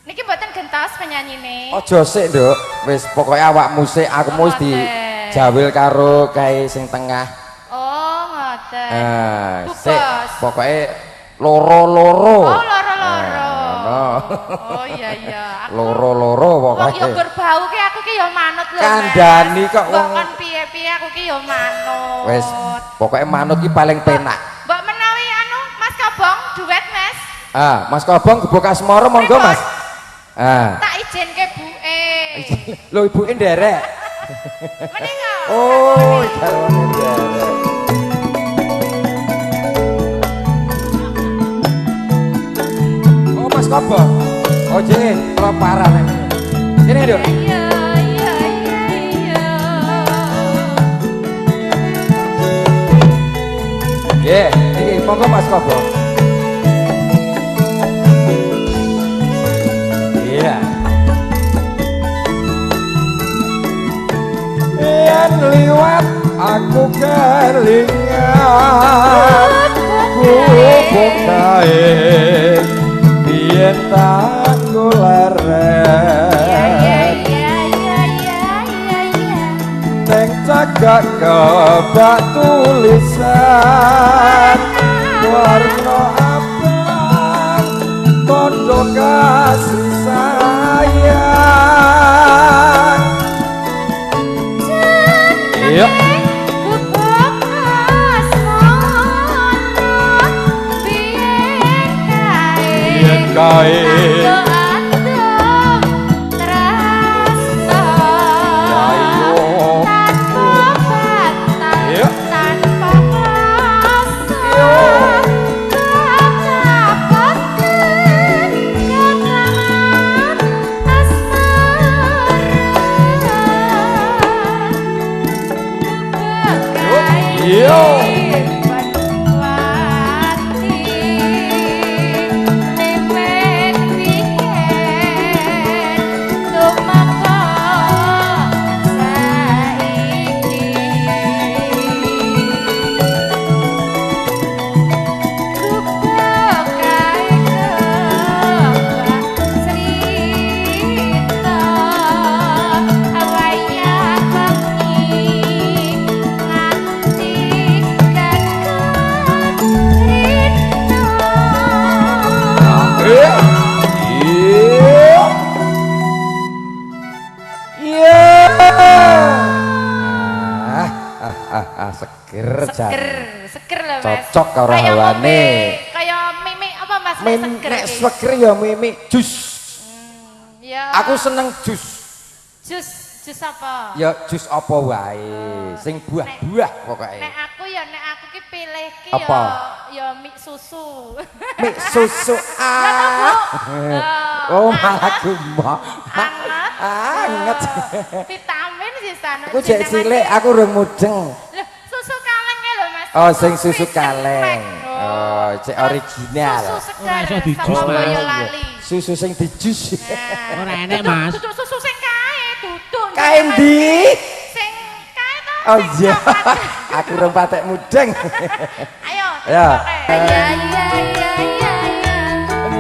Niki mboten gentos penyanyine. Aja sik, Nduk. Wis pokoke awakmu sik, aku mesti di jawil karo kae sing tengah. Oh, ngoten. Sik, pokoke loro-loro. Oh, loro-loro. Oh iya iya. Loro-loro pokoke. Wong yo gur bau ki aku ki yo manut lho. Kandhani kok wong kon piye-piye aku ki yo manut. Wis, pokoke manut ki paling penak. Mbok menawi anu Mas Kobong duet, Mas. Mas Kobong gebuk asmara monggo, Mas. Tak izinke buke. Lho ibuke nderek. Menika. Oh, garwane nderek. Oh, Mas Kobong. Oh, jene kelaparan iki. Kene, Nduk. Iya, iya, iya, iya. Nggih, iki monggo Mas Kobong. Iya. Yen liwat aku kelingan kubuk kae biyen tak golaren neng cagak kebak tulisan warna abang podo kasih sayang. Iya. Biyen kae seger lho Mas. Cocok karo hawane. Kayak mimik apa Mas? Nek seger ya mimik jus. Ya. Aku seneng jus. Jus apa? Ya jus apa wae, sing buah-buah pokoke. Nek aku ki pilih ki apa? ya mik susu. Mik susu. Oh, malah gumoh. Anget. Vitamin sih sana. Aku jek cilik, aku urung mudeng. Susu kaleng lho Mas. Oh, sing susu kaleng. Oh, cek original. Susu segar sama Boyolali. Susu sing dijus. Ora enek, Mas. Susu sing kae, duduk. Kae ndi? Sing kae to. Oh iya. Aku urung patek mudeng. Ayo. Ya. Iya iya iya iya.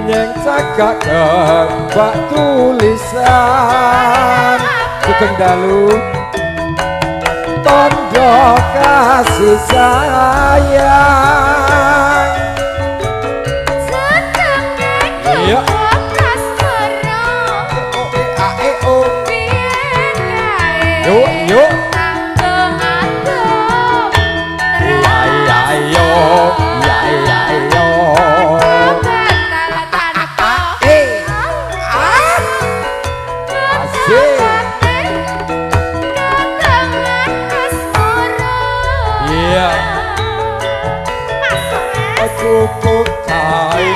Yang cagak kebak tulisan Sugeng dalu tondo kasih sayang. Iya. Yuk yuk. Cukup kain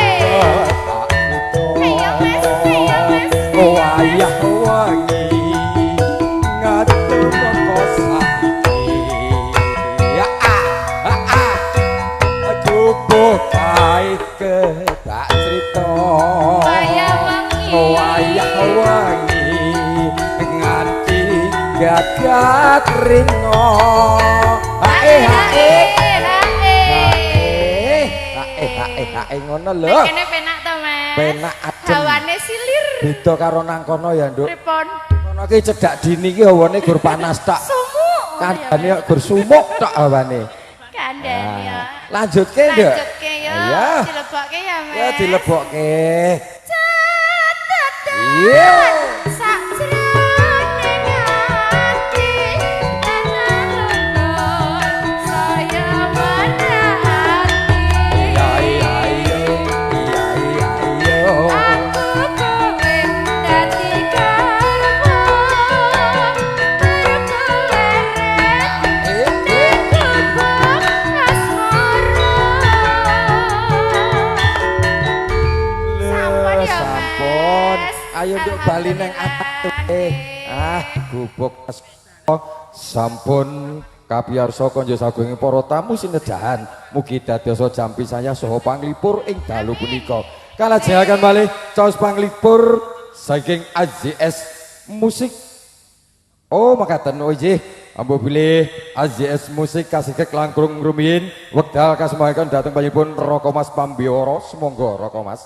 wayah wangi ngatur kosaki ya cukup kain tak cerita wayah wangi nganti gagat rino ngono lho. Kene penak to, Mas. Penak adem. Hawane silir. Beda karo nang kono ya, Nduk. Pripun? Kono ki cedak dini ki hawane gur panas tak. Sumuk. Kandhane kok gur sumuk tok hawane. Kandhane ya. Lanjutke, Nduk. Lanjutke ya. Iya. Dilebokke ya, Mas. Ya dilebokke. Catet. Iya. Sajroning ati ana saya menati. Iya iya iya iya iya iya. Aku kowe dadi karepmu berkeleret ning gubuk asmara. Sampun ya, Sampun. Mas. Ayo Nduk bali nang atas. Gubuk asmara. Sampun kapiyarsa kanjeng sagunging para tamu sinedahan. Mugi dadosa jampi saya saha panglipur ing dalu punika. Kalajengaken malih caos panglipur saking AJS Musik. Oh makaten oh nggih. Ambo bilih AJS Musik kasih langkung rumiyin wekdal kasemayaken dhateng panjenengan Roko Mas Pambioro. Semonggo Roko Mas.